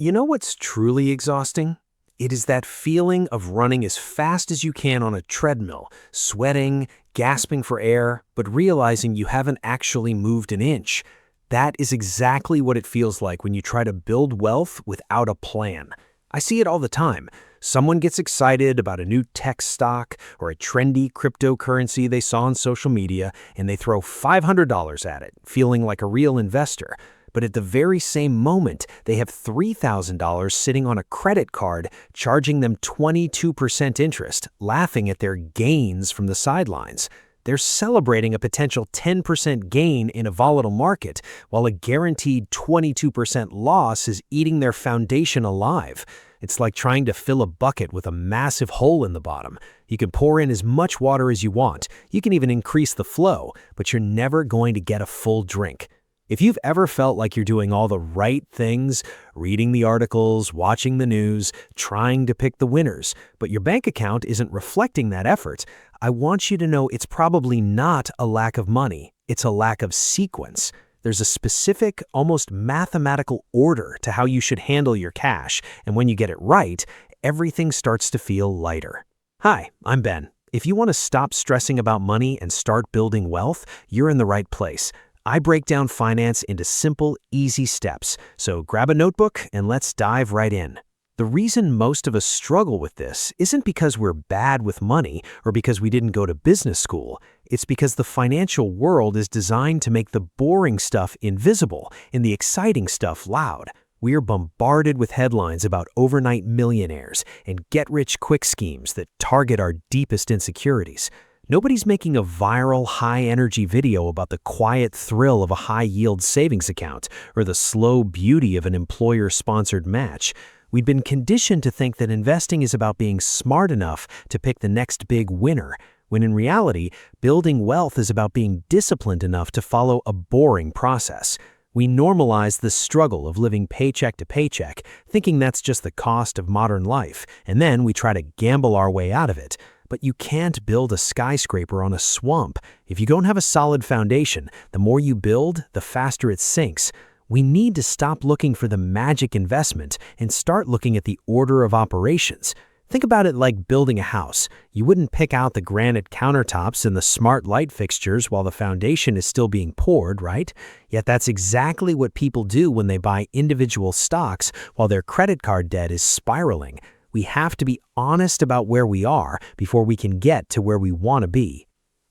You know what's truly exhausting? It is that feeling of running as fast as you can on a treadmill, sweating, gasping for air, but realizing you haven't actually moved an inch. That is exactly what it feels like when you try to build wealth without a plan. I see it all the time. Someone gets excited about a new tech stock or a trendy cryptocurrency they saw on social media, and they throw $500 at it, feeling like a real investor. But at the very same moment, they have $3,000 sitting on a credit card, charging them 22% interest, laughing at their gains from the sidelines. They're celebrating a potential 10% gain in a volatile market, while a guaranteed 22% loss is eating their foundation alive. It's like trying to fill a bucket with a massive hole in the bottom. You can pour in as much water as you want. You can even increase the flow, but you're never going to get a full drink. If you've ever felt like you're doing all the right things, reading the articles, watching the news, trying to pick the winners, but your bank account isn't reflecting that effort, I want you to know it's probably not a lack of money. It's a lack of sequence. There's a specific, almost mathematical order to how you should handle your cash, and when you get it right, everything starts to feel lighter. Hi, I'm Ben. If you want to stop stressing about money and start building wealth, you're in the right place. I break down finance into simple, easy steps, so grab a notebook and let's dive right in. The reason most of us struggle with this isn't because we're bad with money or because we didn't go to business school. It's because the financial world is designed to make the boring stuff invisible and the exciting stuff loud. We are bombarded with headlines about overnight millionaires and get-rich-quick schemes that target our deepest insecurities. Nobody's making a viral, high-energy video about the quiet thrill of a high-yield savings account or the slow beauty of an employer-sponsored match. We've been conditioned to think that investing is about being smart enough to pick the next big winner, when in reality, building wealth is about being disciplined enough to follow a boring process. We normalize the struggle of living paycheck to paycheck, thinking that's just the cost of modern life, and then we try to gamble our way out of it. But you can't build a skyscraper on a swamp. If you don't have a solid foundation, the more you build, the faster it sinks. We need to stop looking for the magic investment and start looking at the order of operations. Think about it like building a house. You wouldn't pick out the granite countertops and the smart light fixtures while the foundation is still being poured, right? Yet that's exactly what people do when they buy individual stocks while their credit card debt is spiraling. We have to be honest about where we are before we can get to where we want to be.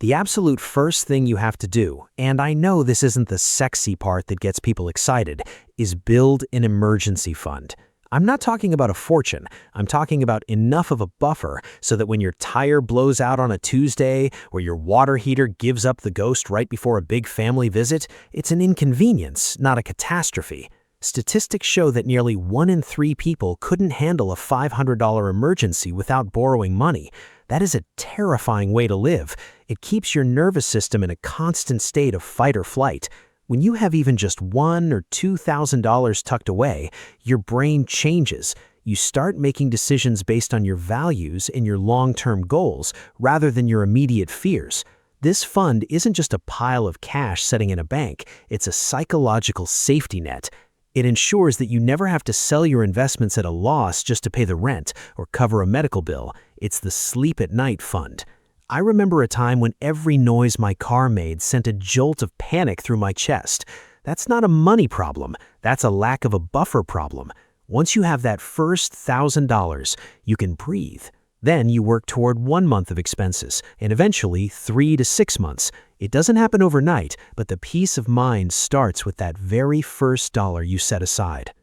The absolute first thing you have to do, and I know this isn't the sexy part that gets people excited, is build an emergency fund. I'm not talking about a fortune. I'm talking about enough of a buffer so that when your tire blows out on a Tuesday or your water heater gives up the ghost right before a big family visit, it's an inconvenience, not a catastrophe. Statistics show that nearly 1 in 3 people couldn't handle a $500 emergency without borrowing money. That is a terrifying way to live. It keeps your nervous system in a constant state of fight or flight. When you have even just $1,000 or $2,000 tucked away, your brain changes. You start making decisions based on your values and your long-term goals rather than your immediate fears. This fund isn't just a pile of cash sitting in a bank. It's a psychological safety net. It ensures that you never have to sell your investments at a loss just to pay the rent or cover a medical bill. It's the sleep at night fund. I remember a time when every noise my car made sent a jolt of panic through my chest. That's not a money problem. That's a lack of a buffer problem. Once you have that first $1,000, you can breathe. Then you work toward 1 month of expenses and eventually 3 to 6 months. It doesn't happen overnight, but the peace of mind starts with that very first dollar you set aside.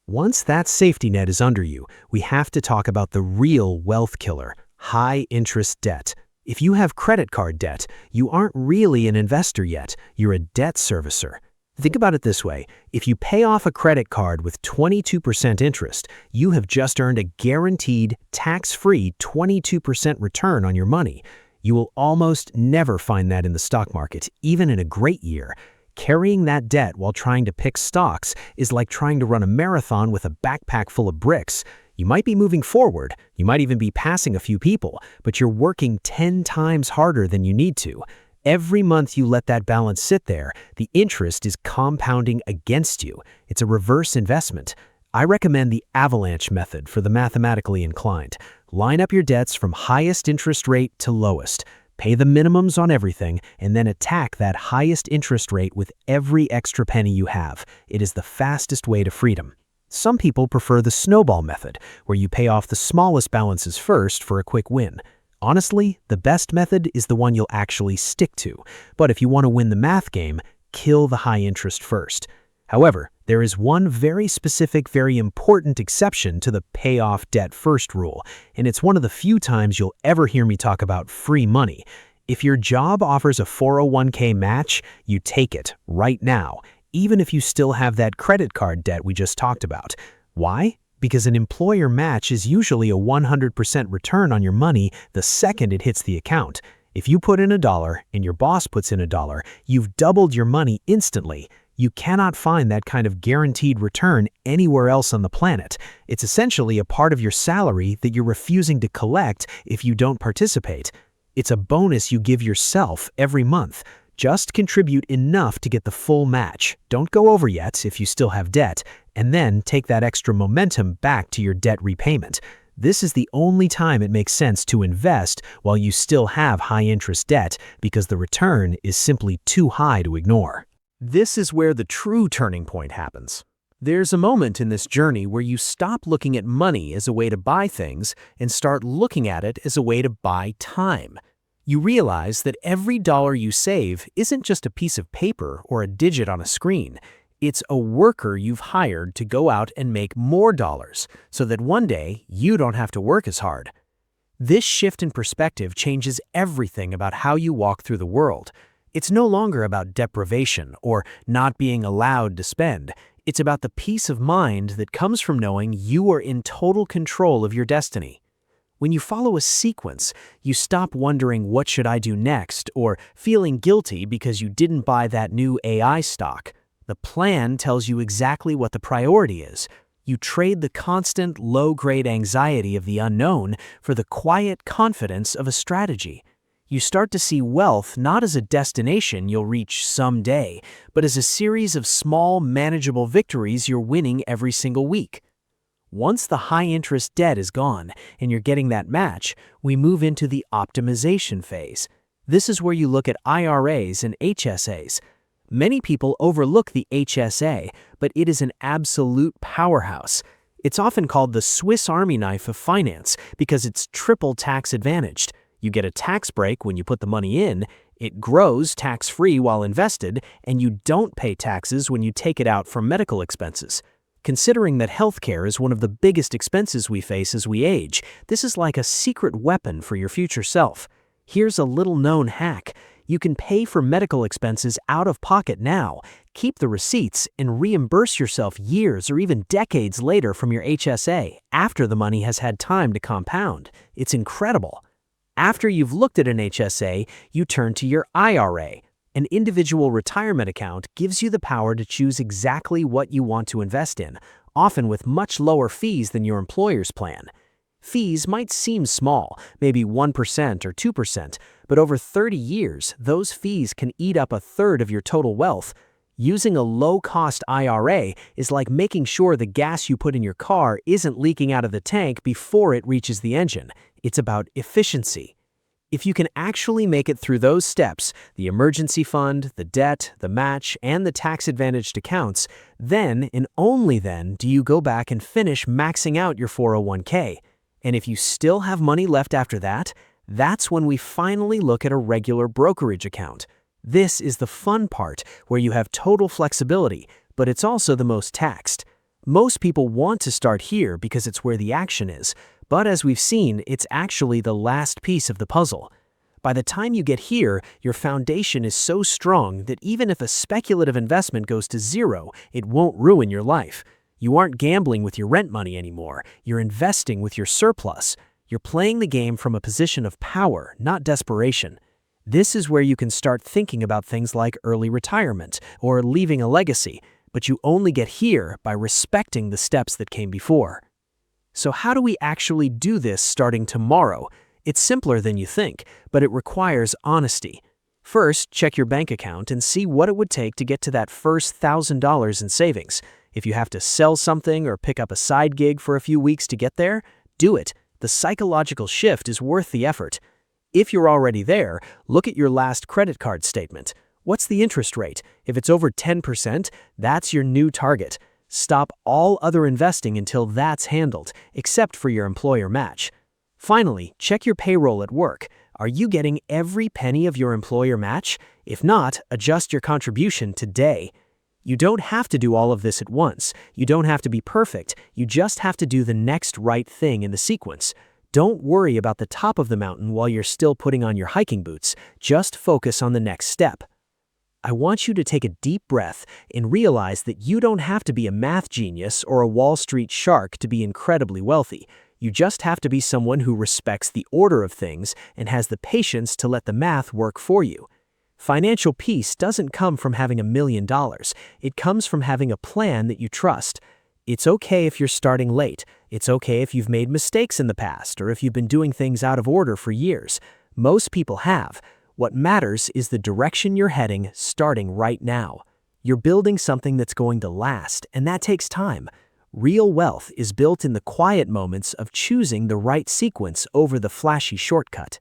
Once that safety net is under you, we have to talk about the real wealth killer, high-interest debt. If you have credit card debt, you aren't really an investor yet. You're a debt servicer. Think about it this way. If you pay off a credit card with 22% interest, you have just earned a guaranteed, tax-free 22% return on your money. You will almost never find that in the stock market, even in a great year. Carrying that debt while trying to pick stocks is like trying to run a marathon with a backpack full of bricks. You might be moving forward, you might even be passing a few people, but you're working 10 times harder than you need to. Every month you let that balance sit there, the interest is compounding against you. It's a reverse investment. I recommend the avalanche method for the mathematically inclined. Line up your debts from highest interest rate to lowest. Pay the minimums on everything, and then attack that highest interest rate with every extra penny you have. It is the fastest way to freedom. Some people prefer the snowball method, where you pay off the smallest balances first for a quick win. Honestly, the best method is the one you'll actually stick to. But if you want to win the math game, kill the high interest first. However, there is one very specific, very important exception to the pay off debt first rule, and it's one of the few times you'll ever hear me talk about free money. If your job offers a 401k match, you take it right now, even if you still have that credit card debt we just talked about. Why? Because an employer match is usually a 100% return on your money the second it hits the account. If you put in $1 and your boss puts in $1, you've doubled your money instantly. You cannot find that kind of guaranteed return anywhere else on the planet. It's essentially a part of your salary that you're refusing to collect if you don't participate. It's a bonus you give yourself every month. Just contribute enough to get the full match. Don't go over yet if you still have debt, and then take that extra momentum back to your debt repayment. This is the only time it makes sense to invest while you still have high-interest debt, because the return is simply too high to ignore. This is where the true turning point happens. There's a moment in this journey where you stop looking at money as a way to buy things and start looking at it as a way to buy time. You realize that every dollar you save isn't just a piece of paper or a digit on a screen. It's a worker you've hired to go out and make more dollars so that one day you don't have to work as hard. This shift in perspective changes everything about how you walk through the world. It's no longer about deprivation or not being allowed to spend. It's about the peace of mind that comes from knowing you are in total control of your destiny. When you follow a sequence, you stop wondering what should I do next or feeling guilty because you didn't buy that new AI stock. The plan tells you exactly what the priority is. You trade the constant, low-grade anxiety of the unknown for the quiet confidence of a strategy. You start to see wealth not as a destination you'll reach someday, but as a series of small, manageable victories you're winning every single week. Once the high-interest debt is gone and you're getting that match, we move into the optimization phase. This is where you look at IRAs and HSAs. Many people overlook the HSA, but it is an absolute powerhouse. It's often called the Swiss Army knife of finance because it's triple tax advantaged. You get a tax break when you put the money in, it grows tax-free while invested, and you don't pay taxes when you take it out from medical expenses. Considering that healthcare is one of the biggest expenses we face as we age, this is like a secret weapon for your future self. Here's a little-known hack. You can pay for medical expenses out of pocket now, keep the receipts, and reimburse yourself years or even decades later from your HSA after the money has had time to compound. It's incredible. After you've looked at an HSA, you turn to your IRA. An individual retirement account gives you the power to choose exactly what you want to invest in, often with much lower fees than your employer's plan. Fees might seem small, maybe 1% or 2%, but over 30 years, those fees can eat up a third of your total wealth. Using a low-cost IRA is like making sure the gas you put in your car isn't leaking out of the tank before it reaches the engine. It's about efficiency. If you can actually make it through those steps, the emergency fund, the debt, the match, and the tax-advantaged accounts, then and only then do you go back and finish maxing out your 401k. And if you still have money left after that, that's when we finally look at a regular brokerage account. This is the fun part, where you have total flexibility, but it's also the most taxed. Most people want to start here because it's where the action is, but as we've seen, it's actually the last piece of the puzzle. By the time you get here, your foundation is so strong that even if a speculative investment goes to zero, it won't ruin your life. You aren't gambling with your rent money anymore. You're investing with your surplus. You're playing the game from a position of power, not desperation. This is where you can start thinking about things like early retirement or leaving a legacy, but you only get here by respecting the steps that came before. So how do we actually do this starting tomorrow? It's simpler than you think, but it requires honesty. First, check your bank account and see what it would take to get to that first $1,000 in savings. If you have to sell something or pick up a side gig for a few weeks to get there, do it. The psychological shift is worth the effort. If you're already there, look at your last credit card statement. What's the interest rate? If it's over 10%, that's your new target. Stop all other investing until that's handled, except for your employer match. Finally, check your payroll at work. Are you getting every penny of your employer match? If not, adjust your contribution today. You don't have to do all of this at once. You don't have to be perfect. You just have to do the next right thing in the sequence. Don't worry about the top of the mountain while you're still putting on your hiking boots. Just focus on the next step. I want you to take a deep breath and realize that you don't have to be a math genius or a Wall Street shark to be incredibly wealthy. You just have to be someone who respects the order of things and has the patience to let the math work for you. Financial peace doesn't come from having $1 million. It comes from having a plan that you trust. It's okay if you're starting late. It's okay if you've made mistakes in the past or if you've been doing things out of order for years. Most people have. What matters is the direction you're heading starting right now. You're building something that's going to last, and that takes time. Real wealth is built in the quiet moments of choosing the right sequence over the flashy shortcut.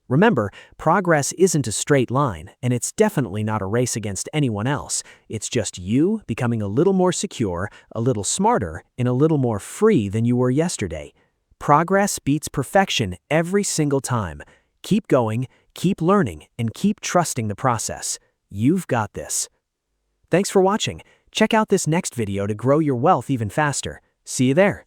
Remember, progress isn't a straight line, and it's definitely not a race against anyone else. It's just you becoming a little more secure, a little smarter, and a little more free than you were yesterday. Progress beats perfection every single time. Keep going, keep learning, and keep trusting the process. You've got this. Thanks for watching. Check out this next video to grow your wealth even faster. See you there.